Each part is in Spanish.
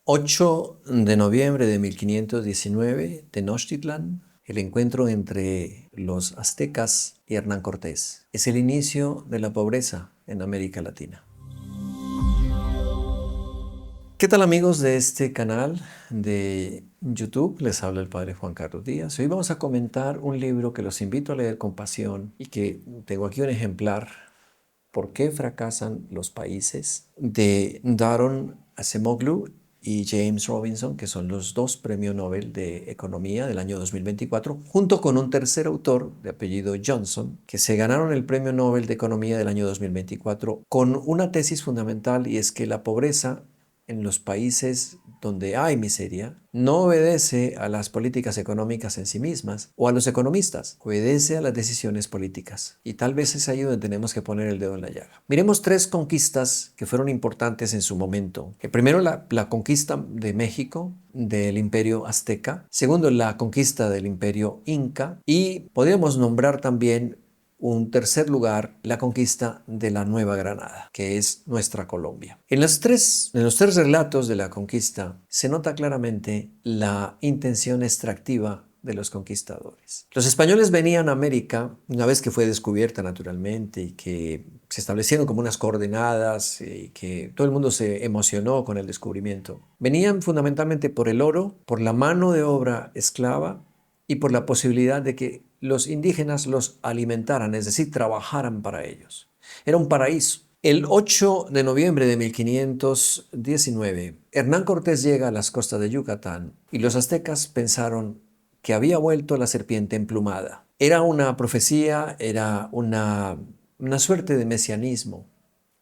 8 de noviembre de 1519, Tenochtitlan, el encuentro entre los aztecas y Hernán Cortés. Es el inicio de la pobreza en América Latina. ¿Qué tal, amigos de este canal de YouTube? Les habla el padre Juan Carlos Díaz. Hoy vamos a comentar un libro que los invito a leer con pasión y que tengo aquí un ejemplar. ¿Por qué fracasan los países?, de Daron Acemoglu y James Robinson, que son los dos premios Nobel de Economía del año 2024, junto con un tercer autor de apellido Johnson, que se ganaron el premio Nobel de Economía del año 2024 con una tesis fundamental, y es que la pobreza en los países donde hay miseria no obedece a las políticas económicas en sí mismas o a los economistas, obedece a las decisiones políticas. Y tal vez es ahí donde tenemos que poner el dedo en la llaga. Miremos tres conquistas que fueron importantes en su momento. Primero, la conquista de México del Imperio Azteca. Segundo, la conquista del Imperio Inca. Y podríamos nombrar también un tercer lugar, la conquista de la Nueva Granada, que es nuestra Colombia. En los tres relatos de la conquista se nota claramente la intención extractiva de los conquistadores. Los españoles venían a América, una vez que fue descubierta naturalmente y que se establecieron como unas coordenadas y que todo el mundo se emocionó con el descubrimiento. Venían fundamentalmente por el oro, por la mano de obra esclava y por la posibilidad de que los indígenas los alimentaran, es decir, trabajaran para ellos. Era un paraíso. El 8 de noviembre de 1519, Hernán Cortés llega a las costas de Yucatán y los aztecas pensaron que había vuelto la serpiente emplumada. Era una profecía, era una suerte de mesianismo,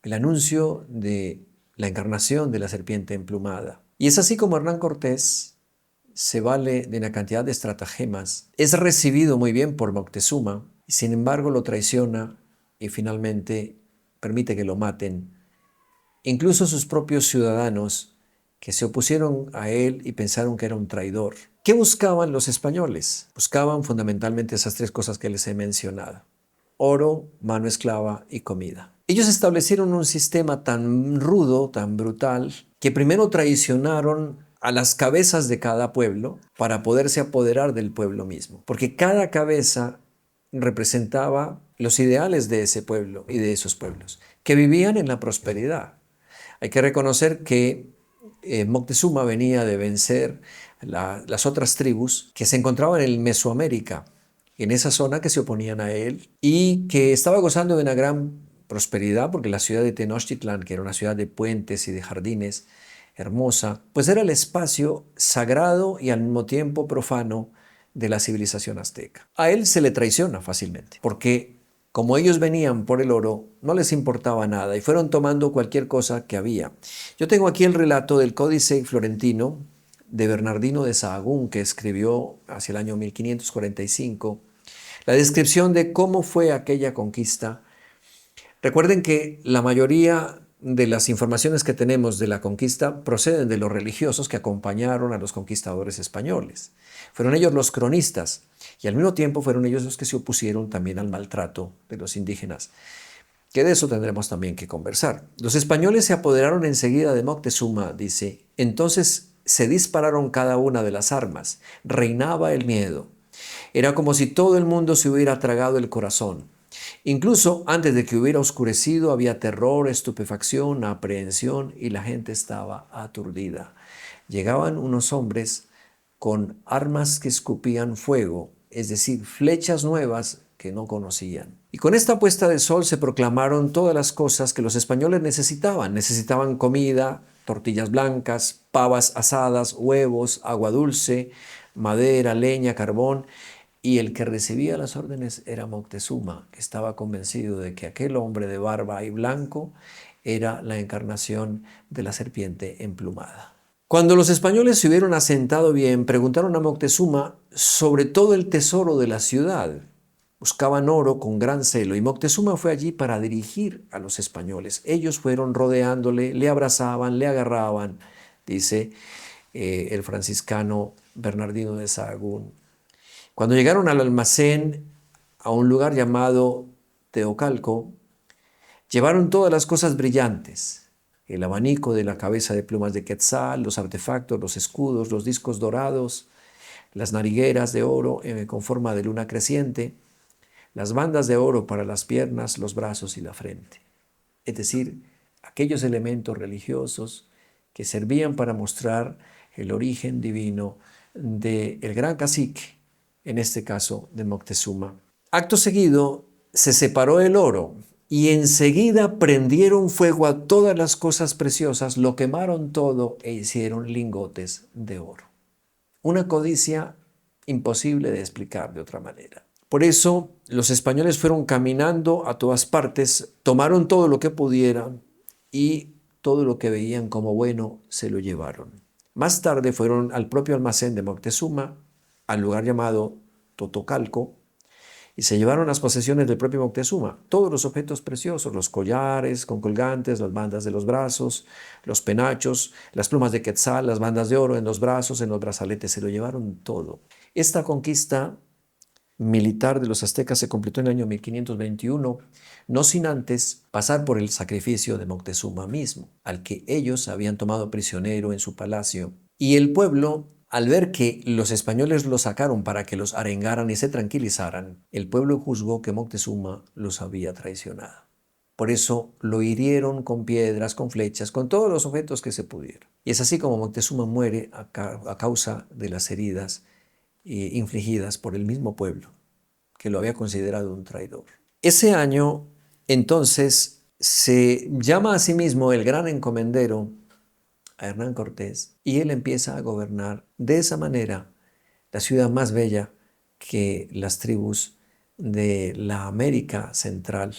el anuncio de la encarnación de la serpiente emplumada. Y es así como Hernán Cortés se vale de una cantidad de estratagemas, es recibido muy bien por Moctezuma, y sin embargo lo traiciona y finalmente permite que lo maten. Incluso sus propios ciudadanos, que se opusieron a él y pensaron que era un traidor. ¿Qué buscaban los españoles? Buscaban fundamentalmente esas tres cosas que les he mencionado: oro, mano esclava y comida. Ellos establecieron un sistema tan rudo, tan brutal, que primero traicionaron a las cabezas de cada pueblo para poderse apoderar del pueblo mismo, porque cada cabeza representaba los ideales de ese pueblo y de esos pueblos, que vivían en la prosperidad. Hay que reconocer que Moctezuma venía de vencer las otras tribus que se encontraban en Mesoamérica, en esa zona, que se oponían a él y que estaba gozando de una gran prosperidad, porque la ciudad de Tenochtitlan, que era una ciudad de puentes y de jardines hermosa, pues era el espacio sagrado y al mismo tiempo profano de la civilización azteca. A él se le traiciona fácilmente, porque como ellos venían por el oro, no les importaba nada y fueron tomando cualquier cosa que había. Yo tengo aquí el relato del Códice Florentino de Bernardino de Sahagún, que escribió hacia el año 1545, la descripción de cómo fue aquella conquista. Recuerden que la mayoría de las informaciones que tenemos de la conquista proceden de los religiosos que acompañaron a los conquistadores españoles. Fueron ellos los cronistas y al mismo tiempo fueron ellos los que se opusieron también al maltrato de los indígenas, que de eso tendremos también que conversar. Los españoles se apoderaron enseguida de Moctezuma, dice. Entonces se dispararon cada una de las armas. Reinaba el miedo. Era como si todo el mundo se hubiera tragado el corazón. Incluso antes de que hubiera oscurecido había terror, estupefacción, aprehensión y la gente estaba aturdida. Llegaban unos hombres con armas que escupían fuego, es decir, flechas nuevas que no conocían. Y con esta puesta de sol se proclamaron todas las cosas que los españoles necesitaban. Necesitaban comida, tortillas blancas, pavas asadas, huevos, agua dulce, madera, leña, carbón. Y el que recibía las órdenes era Moctezuma, que estaba convencido de que aquel hombre de barba y blanco era la encarnación de la serpiente emplumada. Cuando los españoles se hubieron asentado bien, preguntaron a Moctezuma sobre todo el tesoro de la ciudad. Buscaban oro con gran celo y Moctezuma fue allí para dirigir a los españoles. Ellos fueron rodeándole, le abrazaban, le agarraban, dice el franciscano Bernardino de Sahagún. Cuando llegaron al almacén, a un lugar llamado Teocalco, llevaron todas las cosas brillantes, el abanico de la cabeza de plumas de quetzal, los artefactos, los escudos, los discos dorados, las narigueras de oro con forma de luna creciente, las bandas de oro para las piernas, los brazos y la frente. Es decir, aquellos elementos religiosos que servían para mostrar el origen divino del gran cacique, en este caso de Moctezuma. Acto seguido, se separó el oro y enseguida prendieron fuego a todas las cosas preciosas, lo quemaron todo e hicieron lingotes de oro. Una codicia imposible de explicar de otra manera. Por eso los españoles fueron caminando a todas partes, tomaron todo lo que pudieran y todo lo que veían como bueno se lo llevaron. Más tarde fueron al propio almacén de Moctezuma, al lugar llamado Totocalco, y se llevaron las posesiones del propio Moctezuma, todos los objetos preciosos, los collares con colgantes, las bandas de los brazos, los penachos, las plumas de quetzal, las bandas de oro en los brazos, en los brazaletes, se lo llevaron todo. Esta conquista militar de los aztecas se completó en el año 1521, no sin antes pasar por el sacrificio de Moctezuma mismo, al que ellos habían tomado prisionero en su palacio. Y el pueblo, al ver que los españoles lo sacaron para que los arengaran y se tranquilizaran, el pueblo juzgó que Moctezuma los había traicionado. Por eso lo hirieron con piedras, con flechas, con todos los objetos que se pudieron. Y es así como Moctezuma muere a causa de las heridas infligidas por el mismo pueblo, que lo había considerado un traidor. Ese año, entonces, se llama a sí mismo el gran encomendero a Hernán Cortés y él empieza a gobernar de esa manera la ciudad más bella que las tribus de la América Central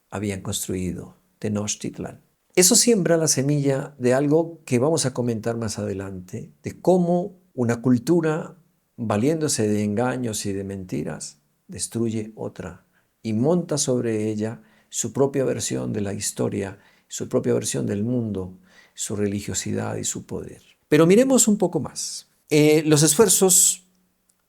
habían construido, Tenochtitlán. Eso siembra la semilla de algo que vamos a comentar más adelante, de cómo una cultura, valiéndose de engaños y de mentiras, destruye otra y monta sobre ella su propia versión de la historia, su propia versión del mundo, su religiosidad y su poder. Pero miremos un poco más. Los esfuerzos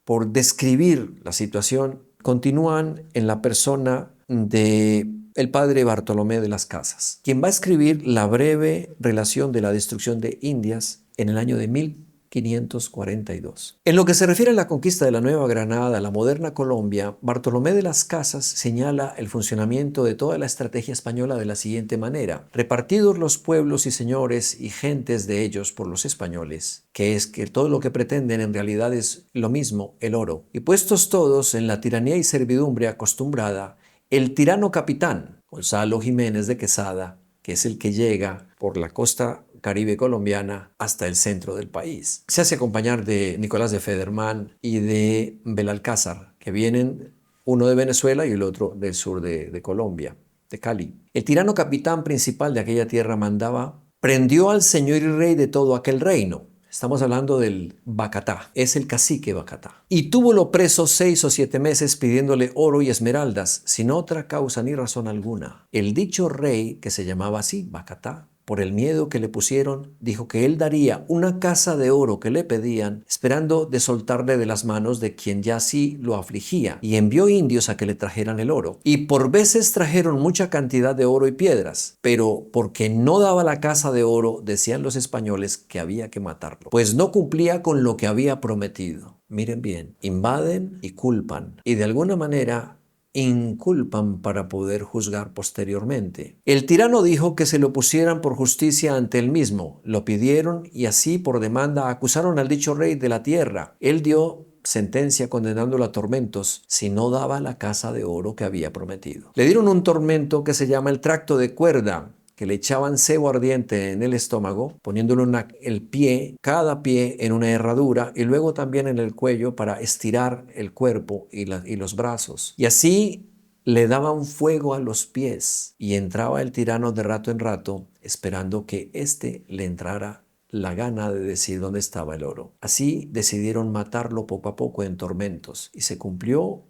por describir la situación continúan en la persona de el padre Bartolomé de las Casas, quien va a escribir la breve relación de la destrucción de Indias en el año de 1542. En lo que se refiere a la conquista de la Nueva Granada, la moderna Colombia, Bartolomé de las Casas señala el funcionamiento de toda la estrategia española de la siguiente manera: repartidos los pueblos y señores y gentes de ellos por los españoles, que es que todo lo que pretenden en realidad es lo mismo, el oro, y puestos todos en la tiranía y servidumbre acostumbrada, el tirano capitán, Gonzalo Jiménez de Quesada, que es el que llega por la costa caribe colombiana hasta el centro del país. Se hace acompañar de Nicolás de Federman y de Belalcázar, que vienen uno de Venezuela y el otro del sur de Colombia, de Cali. El tirano capitán principal de aquella tierra mandaba, prendió al señor y rey de todo aquel reino. Estamos hablando del Bacatá, es el cacique Bacatá. Y túvolo preso 6 o 7 meses pidiéndole oro y esmeraldas, sin otra causa ni razón alguna. El dicho rey, que se llamaba así, Bacatá, por el miedo que le pusieron, dijo que él daría una casa de oro que le pedían, esperando de soltarle de las manos de quien ya sí lo afligía, y envió indios a que le trajeran el oro. Y por veces trajeron mucha cantidad de oro y piedras, pero porque no daba la casa de oro, decían los españoles que había que matarlo, pues no cumplía con lo que había prometido. Miren bien, invaden y culpan, y de alguna manera inculpan para poder juzgar posteriormente. El tirano dijo que se lo pusieran por justicia ante él mismo. Lo pidieron y así por demanda acusaron al dicho rey de la tierra. Él dio sentencia condenándolo a tormentos si no daba la casa de oro que había prometido. Le dieron un tormento que se llama el tracto de cuerda, que le echaban cebo ardiente en el estómago, poniéndole cada pie en una herradura y luego también en el cuello para estirar el cuerpo y los brazos. Y así le daban fuego a los pies y entraba el tirano de rato en rato esperando que éste le entrara la gana de decir dónde estaba el oro. Así decidieron matarlo poco a poco en tormentos y se cumplió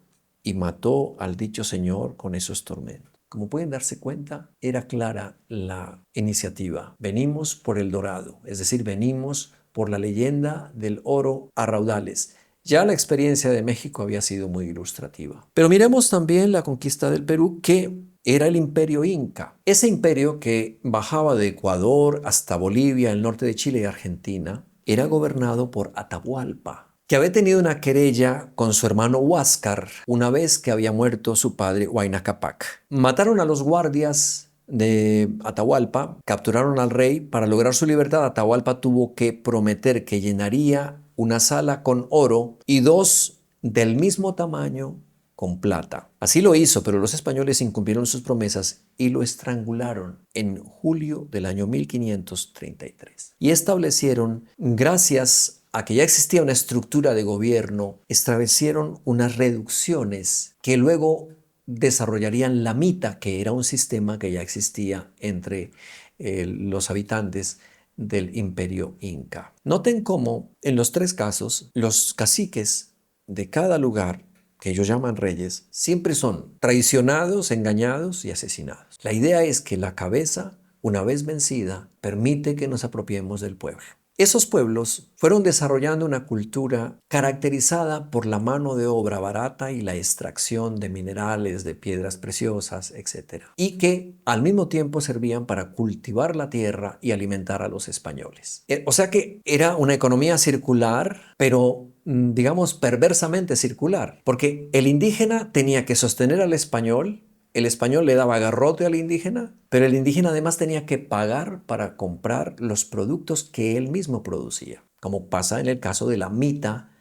y mató al dicho señor con esos tormentos. Como pueden darse cuenta, era clara la iniciativa. Venimos por el dorado, es decir, venimos por la leyenda del oro a raudales. Ya la experiencia de México había sido muy ilustrativa. Pero miremos también la conquista del Perú, que era el imperio inca. Ese imperio que bajaba de Ecuador hasta Bolivia, el norte de Chile y Argentina, era gobernado por Atahualpa, que había tenido una querella con su hermano Huáscar una vez que había muerto su padre Huayna Cápac. Mataron a los guardias de Atahualpa, capturaron al rey. Para lograr su libertad, Atahualpa tuvo que prometer que llenaría una sala con oro y dos del mismo tamaño con plata. Así lo hizo, pero los españoles incumplieron sus promesas y lo estrangularon en julio del año 1533. Y establecieron, gracias a que ya existía una estructura de gobierno, establecieron unas reducciones que luego desarrollarían la mita, que era un sistema que ya existía entre los habitantes del imperio inca. Noten cómo en los tres casos los caciques de cada lugar, que ellos llaman reyes, siempre son traicionados, engañados y asesinados. La idea es que la cabeza, una vez vencida, permite que nos apropiemos del pueblo. Esos pueblos fueron desarrollando una cultura caracterizada por la mano de obra barata y la extracción de minerales, de piedras preciosas, etc. Y que al mismo tiempo servían para cultivar la tierra y alimentar a los españoles. O sea que era una economía circular, pero digamos perversamente circular, porque el indígena tenía que sostener al español. El español le daba garrote al indígena, pero el indígena además tenía que pagar para comprar los productos que él mismo producía, como pasa en el caso de la mita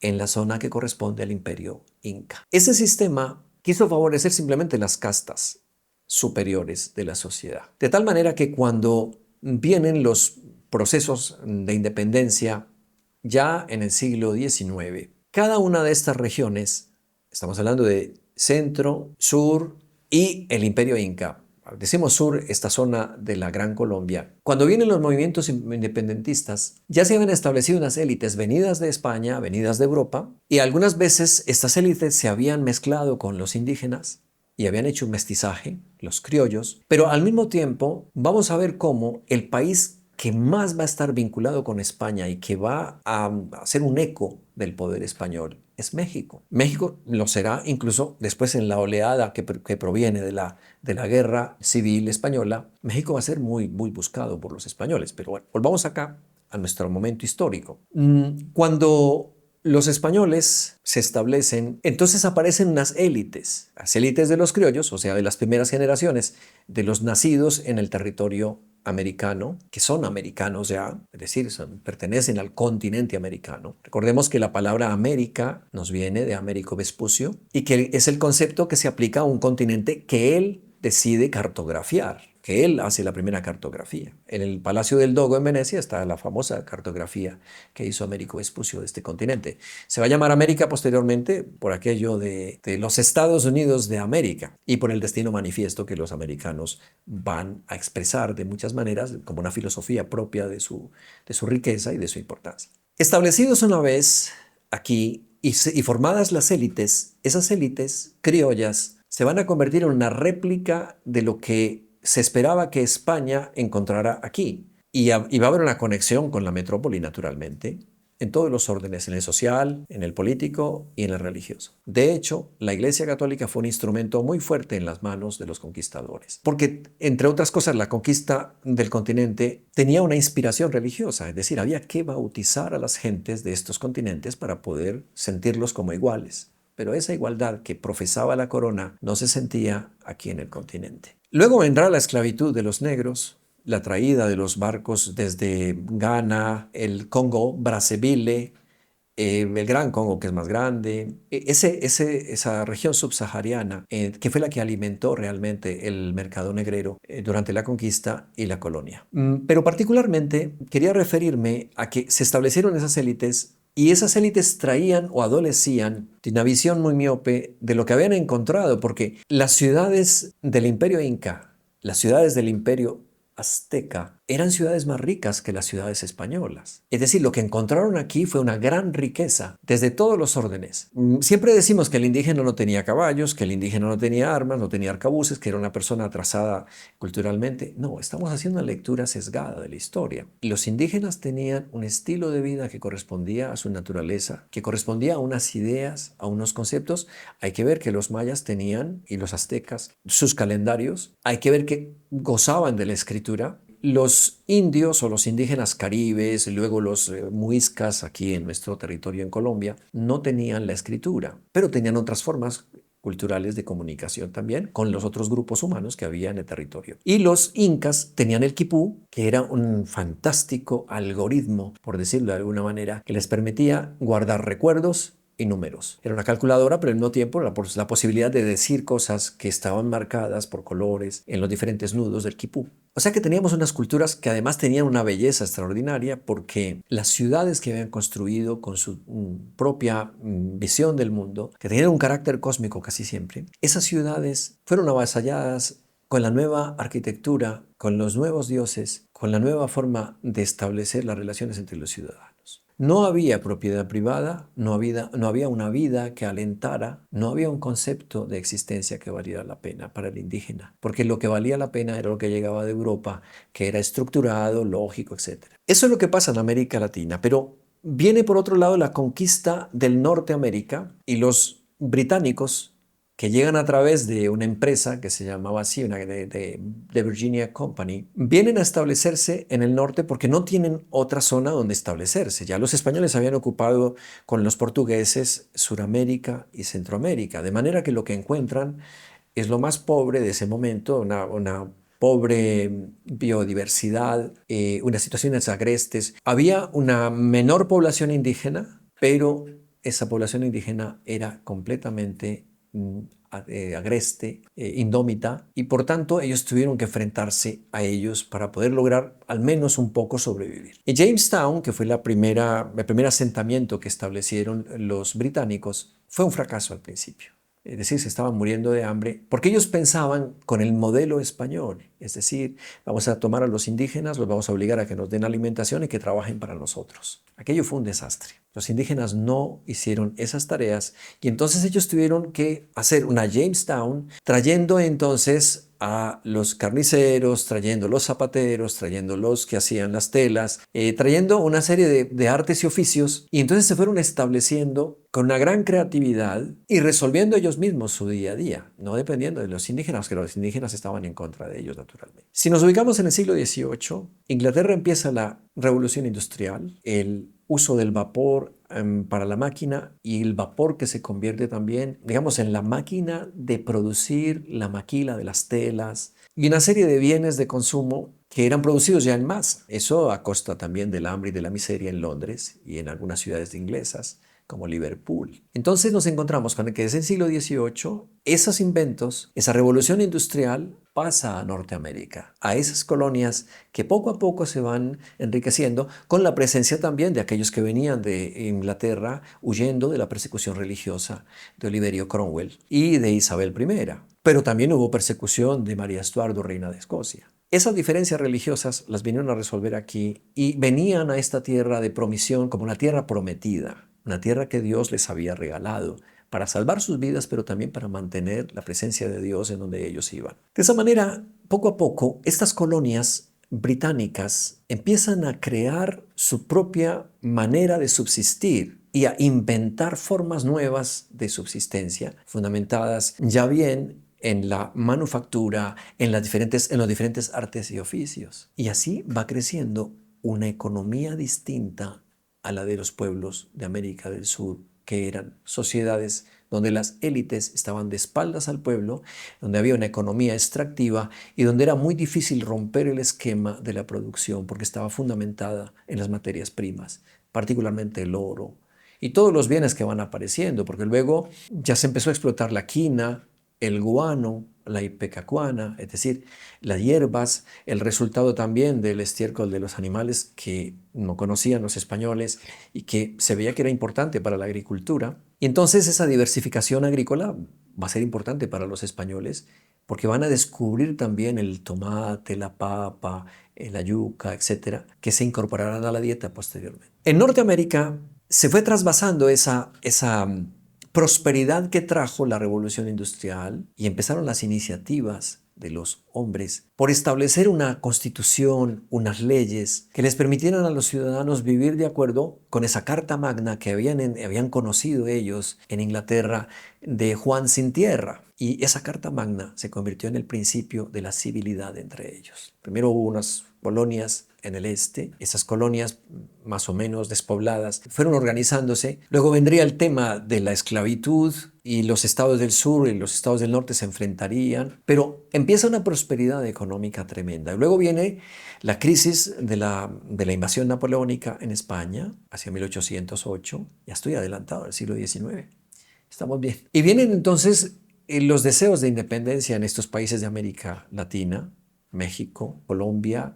en la zona que corresponde al imperio inca. Ese sistema quiso favorecer simplemente las castas superiores de la sociedad, de tal manera que cuando vienen los procesos de independencia ya en el siglo XIX, cada una de estas regiones, estamos hablando de centro, sur, y el imperio inca. Decimos sur, esta zona de la Gran Colombia. Cuando vienen los movimientos independentistas, ya se habían establecido unas élites venidas de España, venidas de Europa, y algunas veces estas élites se habían mezclado con los indígenas y habían hecho un mestizaje, los criollos, pero al mismo tiempo vamos a ver cómo el país que más va a estar vinculado con España y que va a hacer un eco del poder español es México. México lo será incluso después en la oleada que proviene de la guerra civil española. México va a ser muy buscado por los españoles. Pero bueno, volvamos acá a nuestro momento histórico. Cuando los españoles se establecen, entonces aparecen unas élites, las élites de los criollos, o sea, de las primeras generaciones de los nacidos en el territorio americano, que son americanos ya, es decir, pertenecen al continente americano. Recordemos que la palabra América nos viene de Américo Vespucio y que es el concepto que se aplica a un continente que él decide cartografiar, que él hace la primera cartografía. En el Palacio del Dogo en Venecia está la famosa cartografía que hizo Américo Vespucio de este continente. Se va a llamar América posteriormente por aquello de los Estados Unidos de América y por el destino manifiesto que los americanos van a expresar de muchas maneras como una filosofía propia de su riqueza y de su importancia. Establecidos una vez aquí y formadas las élites, esas élites criollas se van a convertir en una réplica de lo que se esperaba que España encontrara aquí. Y va a haber una conexión con la metrópoli, naturalmente, en todos los órdenes, en el social, en el político y en el religioso. De hecho, la Iglesia Católica fue un instrumento muy fuerte en las manos de los conquistadores, porque, entre otras cosas, la conquista del continente tenía una inspiración religiosa, es decir, había que bautizar a las gentes de estos continentes para poder sentirlos como iguales. Pero esa igualdad que profesaba la corona no se sentía aquí en el continente. Luego vendrá la esclavitud de los negros, la traída de los barcos desde Ghana, el Congo, Brazzaville, el Gran Congo, que es más grande, esa región subsahariana, que fue la que alimentó realmente el mercado negrero durante la conquista y la colonia. Pero particularmente quería referirme a que se establecieron esas élites. Y esas élites traían o adolecían de una visión muy miope de lo que habían encontrado, porque las ciudades del imperio inca, las ciudades del imperio azteca, eran ciudades más ricas que las ciudades españolas. Es decir, lo que encontraron aquí fue una gran riqueza desde todos los órdenes. Siempre decimos que el indígena no tenía caballos, que el indígena no tenía armas, no tenía arcabuces, que era una persona atrasada culturalmente. No, estamos haciendo una lectura sesgada de la historia. Los indígenas tenían un estilo de vida que correspondía a su naturaleza, que correspondía a unas ideas, a unos conceptos. Hay que ver que los mayas tenían, y los aztecas, sus calendarios. Hay que ver que gozaban de la escritura. Los indios o los indígenas caribes, y luego los muiscas aquí en nuestro territorio en Colombia, no tenían la escritura, pero tenían otras formas culturales de comunicación también con los otros grupos humanos que había en el territorio. Y los incas tenían el quipú, que era un fantástico algoritmo, por decirlo de alguna manera, que les permitía guardar recuerdos y números. Era una calculadora, pero al mismo tiempo la posibilidad de decir cosas que estaban marcadas por colores en los diferentes nudos del quipú. O sea que teníamos unas culturas que además tenían una belleza extraordinaria porque las ciudades que habían construido con su propia visión del mundo, que tenían un carácter cósmico casi siempre, esas ciudades fueron avasalladas con la nueva arquitectura, con los nuevos dioses, con la nueva forma de establecer las relaciones entre los ciudadanos. No había propiedad privada, no había una vida que alentara, no había un concepto de existencia que valiera la pena para el indígena, porque lo que valía la pena era lo que llegaba de Europa, que era estructurado, lógico, etc. Eso es lo que pasa en América Latina, pero viene por otro lado la conquista del Norteamérica y los británicos que llegan a través de una empresa que se llamaba así, de Virginia Company, vienen a establecerse en el norte porque no tienen otra zona donde establecerse. Ya los españoles habían ocupado con los portugueses Suramérica y Centroamérica, de manera que lo que encuentran es lo más pobre de ese momento, una pobre biodiversidad, unas situaciones agrestes. Había una menor población indígena, pero esa población indígena era completamente agreste, indómita, y por tanto ellos tuvieron que enfrentarse a ellos para poder lograr al menos un poco sobrevivir. Y Jamestown, que fue el primer asentamiento que establecieron los británicos, fue un fracaso al principio. Es decir, se estaban muriendo de hambre porque ellos pensaban con el modelo español, es decir, vamos a tomar a los indígenas, los vamos a obligar a que nos den alimentación y que trabajen para nosotros. Aquello fue un desastre. Los indígenas no hicieron esas tareas y entonces ellos tuvieron que hacer una Jamestown, trayendo entonces a los carniceros, trayendo los zapateros, trayendo los que hacían las telas, trayendo una serie de artes y oficios, y entonces se fueron estableciendo con una gran creatividad y resolviendo ellos mismos su día a día, no dependiendo de los indígenas, que los indígenas estaban en contra de ellos naturalmente. Si nos ubicamos en el siglo XVIII, Inglaterra empieza la revolución industrial, el uso del vapor para la máquina y el vapor que se convierte también, digamos, en la máquina de producir la maquila de las telas y una serie de bienes de consumo que eran producidos ya en masa. Eso a costa también del hambre y de la miseria en Londres y en algunas ciudades inglesas como Liverpool. Entonces nos encontramos con que desde el siglo XVIII esos inventos, esa revolución industrial pasa a Norteamérica, a esas colonias que poco a poco se van enriqueciendo con la presencia también de aquellos que venían de Inglaterra huyendo de la persecución religiosa de Oliverio Cromwell y de Isabel I. Pero también hubo persecución de María Estuardo, reina de Escocia. Esas diferencias religiosas las vinieron a resolver aquí y venían a esta tierra de promisión como una tierra prometida, una tierra que Dios les había regalado para salvar sus vidas, pero también para mantener la presencia de Dios en donde ellos iban. De esa manera, poco a poco, estas colonias británicas empiezan a crear su propia manera de subsistir y a inventar formas nuevas de subsistencia, fundamentadas ya bien en la manufactura, en los diferentes artes y oficios. Y así va creciendo una economía distinta a la de los pueblos de América del Sur, que eran sociedades donde las élites estaban de espaldas al pueblo, donde había una economía extractiva y donde era muy difícil romper el esquema de la producción porque estaba fundamentada en las materias primas, particularmente el oro y todos los bienes que van apareciendo, porque luego ya se empezó a explotar la quina, el guano, la ipecacuana, es decir, las hierbas, el resultado también del estiércol de los animales que no conocían los españoles y que se veía que era importante para la agricultura. Y entonces esa diversificación agrícola va a ser importante para los españoles porque van a descubrir también el tomate, la papa, la yuca, etcétera, que se incorporarán a la dieta posteriormente. En Norteamérica se fue trasvasando esa prosperidad que trajo la revolución industrial y empezaron las iniciativas de los hombres por establecer una constitución, unas leyes que les permitieran a los ciudadanos vivir de acuerdo con esa Carta Magna que habían conocido ellos en Inglaterra de Juan sin tierra. Y esa Carta Magna se convirtió en el principio de la civilidad entre ellos. Primero hubo unas colonias en el este, esas colonias más o menos despobladas fueron organizándose. Luego vendría el tema de la esclavitud y los estados del sur y los estados del norte se enfrentarían, pero empieza una prosperidad económica tremenda. Luego viene la crisis de la invasión napoleónica en España hacia 1808. Ya estoy adelantado al siglo XIX. Estamos bien. Y vienen entonces los deseos de independencia en estos países de América Latina, México, Colombia,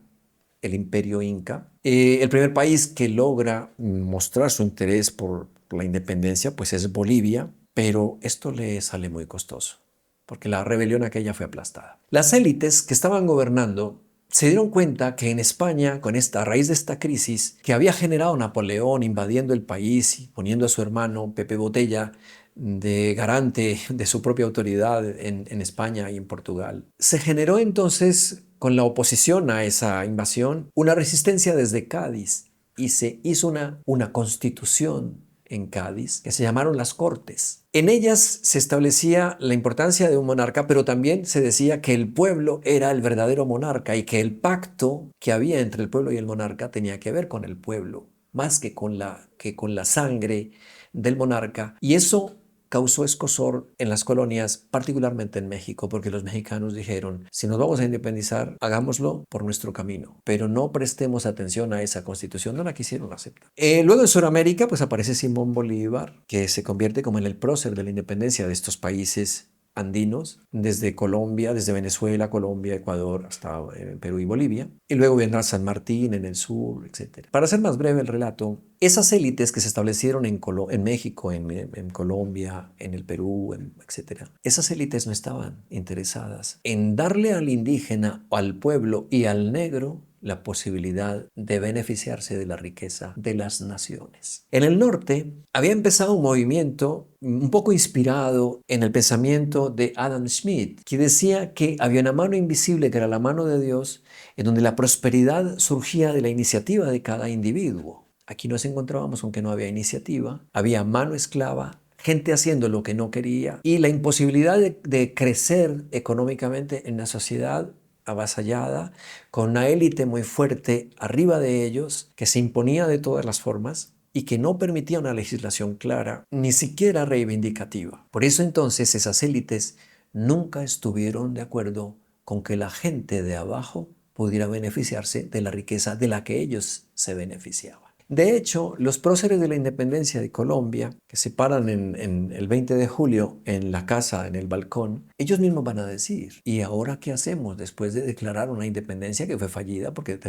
el Imperio Inca. El primer país que logra mostrar su interés por la independencia pues es Bolivia, pero esto le sale muy costoso, porque la rebelión aquella fue aplastada. Las élites que estaban gobernando se dieron cuenta que en España, a raíz de esta crisis que había generado Napoleón invadiendo el país y poniendo a su hermano Pepe Botella de garante de su propia autoridad en España y en Portugal, se generó entonces, con la oposición a esa invasión, una resistencia desde Cádiz y se hizo una constitución en Cádiz que se llamaron las Cortes. En ellas se establecía la importancia de un monarca, pero también se decía que el pueblo era el verdadero monarca y que el pacto que había entre el pueblo y el monarca tenía que ver con el pueblo, más que con la sangre del monarca. Y eso causó escozor en las colonias, particularmente en México, porque los mexicanos dijeron, si nos vamos a independizar, hagámoslo por nuestro camino, pero no prestemos atención a esa constitución, no la quisieron aceptar. Luego en Sudamérica pues aparece Simón Bolívar, que se convierte como en el prócer de la independencia de estos países andinos, desde Colombia, desde Venezuela, Colombia, Ecuador, hasta Perú y Bolivia. Y luego vendrá San Martín en el sur, etc. Para hacer más breve el relato, esas élites que se establecieron en México, en Colombia, en el Perú, etc., esas élites no estaban interesadas en darle al indígena, al pueblo y al negro la posibilidad de beneficiarse de la riqueza de las naciones. En el norte había empezado un movimiento un poco inspirado en el pensamiento de Adam Smith, que decía que había una mano invisible que era la mano de Dios, en donde la prosperidad surgía de la iniciativa de cada individuo. Aquí nos encontrábamos con que no había iniciativa, había mano esclava, gente haciendo lo que no quería y la imposibilidad de crecer económicamente en la sociedad avasallada, con una élite muy fuerte arriba de ellos, que se imponía de todas las formas y que no permitía una legislación clara, ni siquiera reivindicativa. Por eso entonces esas élites nunca estuvieron de acuerdo con que la gente de abajo pudiera beneficiarse de la riqueza de la que ellos se beneficiaban. De hecho, los próceres de la independencia de Colombia, que se paran en el 20 de julio en la casa, en el balcón, ellos mismos van a decir, ¿y ahora qué hacemos después de declarar una independencia que fue fallida? Porque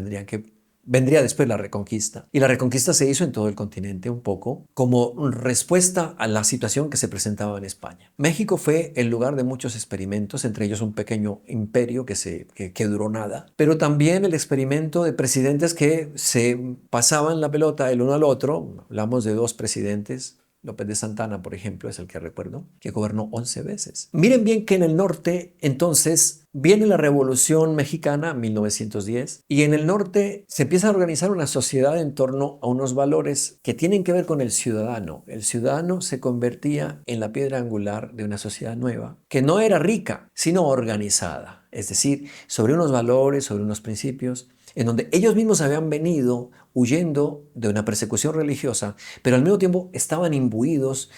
vendría después la Reconquista. Y la Reconquista se hizo en todo el continente un poco como respuesta a la situación que se presentaba en España. México fue el lugar de muchos experimentos, entre ellos un pequeño imperio que duró nada, pero también el experimento de presidentes que se pasaban la pelota el uno al otro. Hablamos de 2 presidentes. López de Santana, por ejemplo, es el que recuerdo, que gobernó 11 veces. Miren bien que en el norte, entonces, viene la Revolución Mexicana, 1910, y en el norte se empieza a organizar una sociedad en torno a unos valores que tienen que ver con el ciudadano. El ciudadano se convertía en la piedra angular de una sociedad nueva, que no era rica, sino organizada. Es decir, sobre unos valores, sobre unos principios, en donde ellos mismos habían venido huyendo de una persecución religiosa, pero al mismo tiempo estaban imbuidos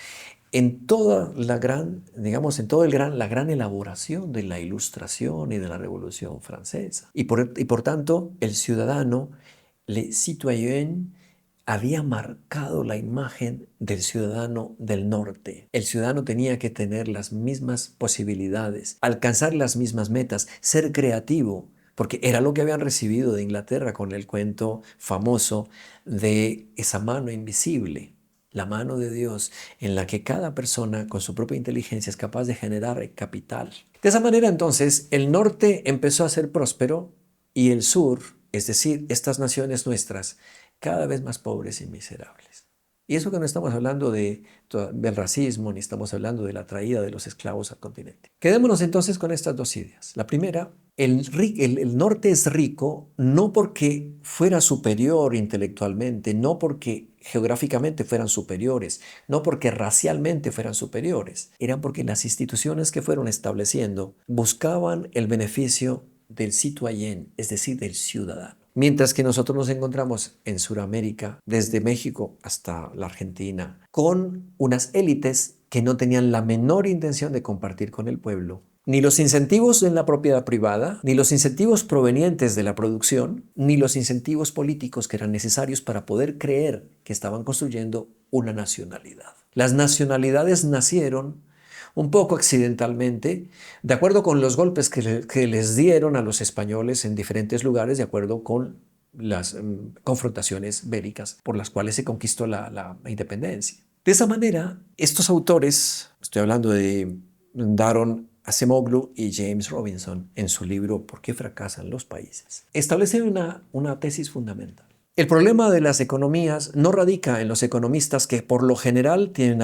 en toda la gran elaboración de la Ilustración y de la Revolución Francesa. Y por tanto, el ciudadano, le citoyen, había marcado la imagen del ciudadano del norte. El ciudadano tenía que tener las mismas posibilidades, alcanzar las mismas metas, ser creativo, porque era lo que habían recibido de Inglaterra con el cuento famoso de esa mano invisible, la mano de Dios, en la que cada persona con su propia inteligencia es capaz de generar capital. De esa manera, entonces, el norte empezó a ser próspero y el sur, es decir, estas naciones nuestras, cada vez más pobres y miserables. Y eso que no estamos hablando del racismo, ni estamos hablando de la traída de los esclavos al continente. Quedémonos entonces con estas dos ideas. La primera, el norte es rico no porque fuera superior intelectualmente, no porque geográficamente fueran superiores, no porque racialmente fueran superiores, eran porque las instituciones que fueron estableciendo buscaban el beneficio del citoyen, es decir, del ciudadano. Mientras que nosotros nos encontramos en Sudamérica, desde México hasta la Argentina, con unas élites que no tenían la menor intención de compartir con el pueblo ni los incentivos en la propiedad privada, ni los incentivos provenientes de la producción, ni los incentivos políticos que eran necesarios para poder creer que estaban construyendo una nacionalidad. Las nacionalidades nacieron un poco accidentalmente, de acuerdo con los golpes que les dieron a los españoles en diferentes lugares, de acuerdo con las confrontaciones bélicas por las cuales se conquistó la independencia. De esa manera, estos autores, estoy hablando de Daron Acemoglu y James Robinson, en su libro ¿Por qué fracasan los países?, establecen una tesis fundamental. El problema de las economías no radica en los economistas que por lo general tienen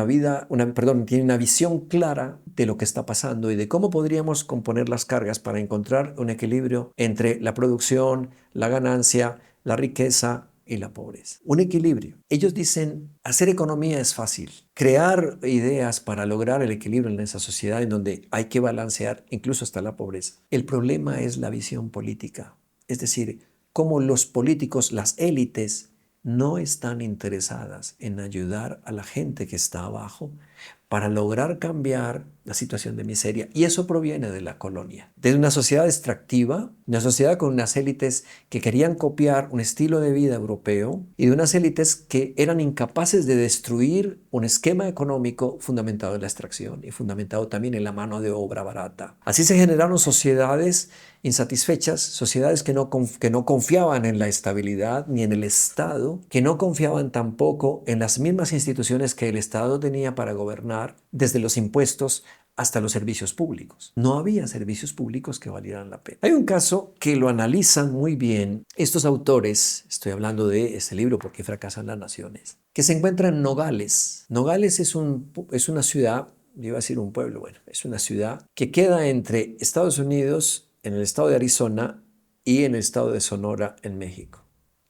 tienen una visión clara de lo que está pasando y de cómo podríamos componer las cargas para encontrar un equilibrio entre la producción, la ganancia, la riqueza y la pobreza. Un equilibrio. Ellos dicen, hacer economía es fácil. Crear ideas para lograr el equilibrio en esa sociedad en donde hay que balancear incluso hasta la pobreza. El problema es la visión política. Es decir, cómo los políticos, las élites, no están interesadas en ayudar a la gente que está abajo para lograr cambiar la situación de miseria. Y eso proviene de la colonia, de una sociedad extractiva, una sociedad con unas élites que querían copiar un estilo de vida europeo y de unas élites que eran incapaces de destruir un esquema económico fundamentado en la extracción y fundamentado también en la mano de obra barata. Así se generaron sociedades insatisfechas, sociedades que no confiaban en la estabilidad ni en el Estado, que no confiaban tampoco en las mismas instituciones que el Estado tenía para gobernar, desde los impuestos hasta los servicios públicos. No había servicios públicos que valieran la pena. Hay un caso que lo analizan muy bien estos autores, estoy hablando de este libro ¿Por qué fracasan las naciones?, que se encuentra en Nogales. Nogales es una ciudad, yo iba a decir un pueblo, bueno, es una ciudad que queda entre Estados Unidos, en el estado de Arizona y en el estado de Sonora, en México.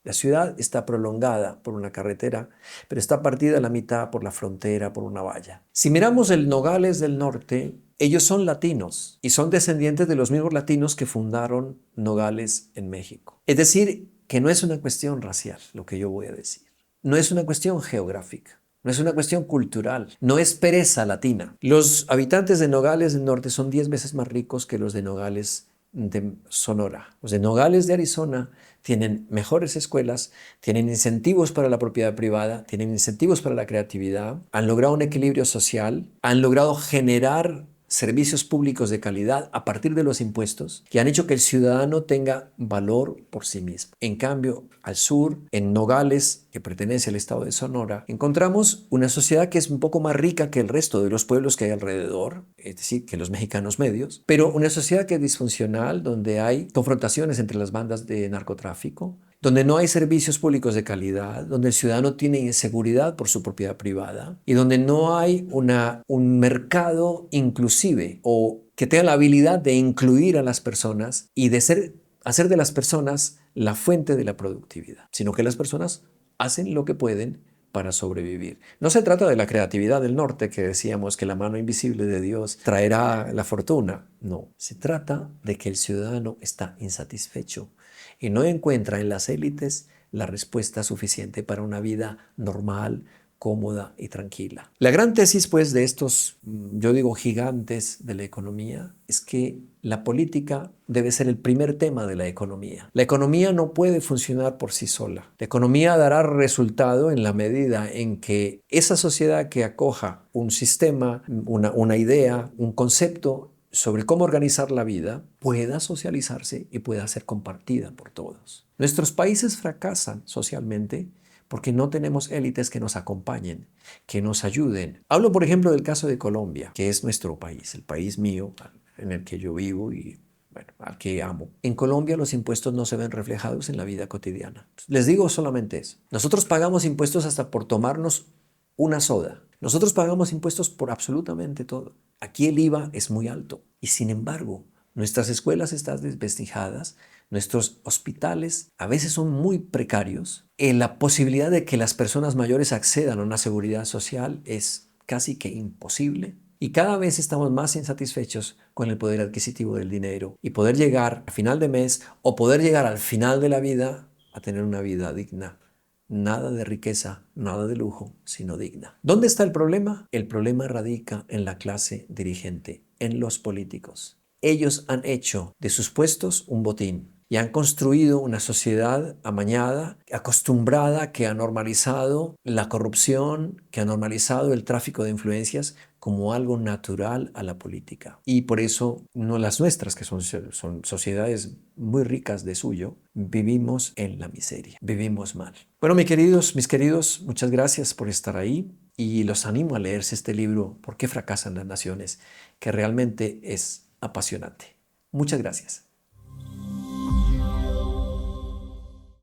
La ciudad está prolongada por una carretera, pero está partida a la mitad por la frontera, por una valla. Si miramos el Nogales del norte, ellos son latinos y son descendientes de los mismos latinos que fundaron Nogales en México. Es decir, que no es una cuestión racial, lo que yo voy a decir. No es una cuestión geográfica. No es una cuestión cultural, no es pereza latina. Los habitantes de Nogales del norte son 10 veces más ricos que los de Nogales de Sonora. Los de Nogales de Arizona tienen mejores escuelas, tienen incentivos para la propiedad privada, tienen incentivos para la creatividad, han logrado un equilibrio social, han logrado generar servicios públicos de calidad a partir de los impuestos que han hecho que el ciudadano tenga valor por sí mismo. En cambio, al sur, en Nogales, que pertenece al estado de Sonora, encontramos una sociedad que es un poco más rica que el resto de los pueblos que hay alrededor, es decir, que los mexicanos medios, pero una sociedad que es disfuncional, donde hay confrontaciones entre las bandas de narcotráfico, donde no hay servicios públicos de calidad, donde el ciudadano tiene inseguridad por su propiedad privada y donde no hay un mercado inclusive o que tenga la habilidad de incluir a las personas y de hacer de las personas la fuente de la productividad, sino que las personas hacen lo que pueden para sobrevivir. No se trata de la creatividad del norte, que decíamos que la mano invisible de Dios traerá la fortuna. No, se trata de que el ciudadano está insatisfecho y no encuentra en las élites la respuesta suficiente para una vida normal, cómoda y tranquila. La gran tesis, pues, de estos, yo digo, gigantes de la economía, es que la política debe ser el primer tema de la economía. La economía no puede funcionar por sí sola. La economía dará resultado en la medida en que esa sociedad que acoja un sistema, una idea, un concepto sobre cómo organizar la vida, pueda socializarse y pueda ser compartida por todos. Nuestros países fracasan socialmente porque no tenemos élites que nos acompañen, que nos ayuden. Hablo, por ejemplo, del caso de Colombia, que es nuestro país, el país mío, en el que yo vivo y bueno, al que amo. En Colombia los impuestos no se ven reflejados en la vida cotidiana. Les digo solamente eso. Nosotros pagamos impuestos hasta por tomarnos una soda. Nosotros pagamos impuestos por absolutamente todo. Aquí el IVA es muy alto y sin embargo nuestras escuelas están desvestijadas, nuestros hospitales a veces son muy precarios. La posibilidad de que las personas mayores accedan a una seguridad social es casi que imposible. Y cada vez estamos más insatisfechos con el poder adquisitivo del dinero y poder llegar a final de mes o poder llegar al final de la vida a tener una vida digna. Nada de riqueza, nada de lujo, sino digna. ¿Dónde está el problema? El problema radica en la clase dirigente, en los políticos. Ellos han hecho de sus puestos un botín y han construido una sociedad amañada, acostumbrada, que ha normalizado la corrupción, que ha normalizado el tráfico de influencias como algo natural a la política. Y por eso, no las nuestras, que son sociedades muy ricas de suyo, vivimos en la miseria, vivimos mal. Bueno, mis queridos, muchas gracias por estar ahí y los animo a leerse este libro, ¿Por qué fracasan las naciones?, que realmente es apasionante. Muchas gracias.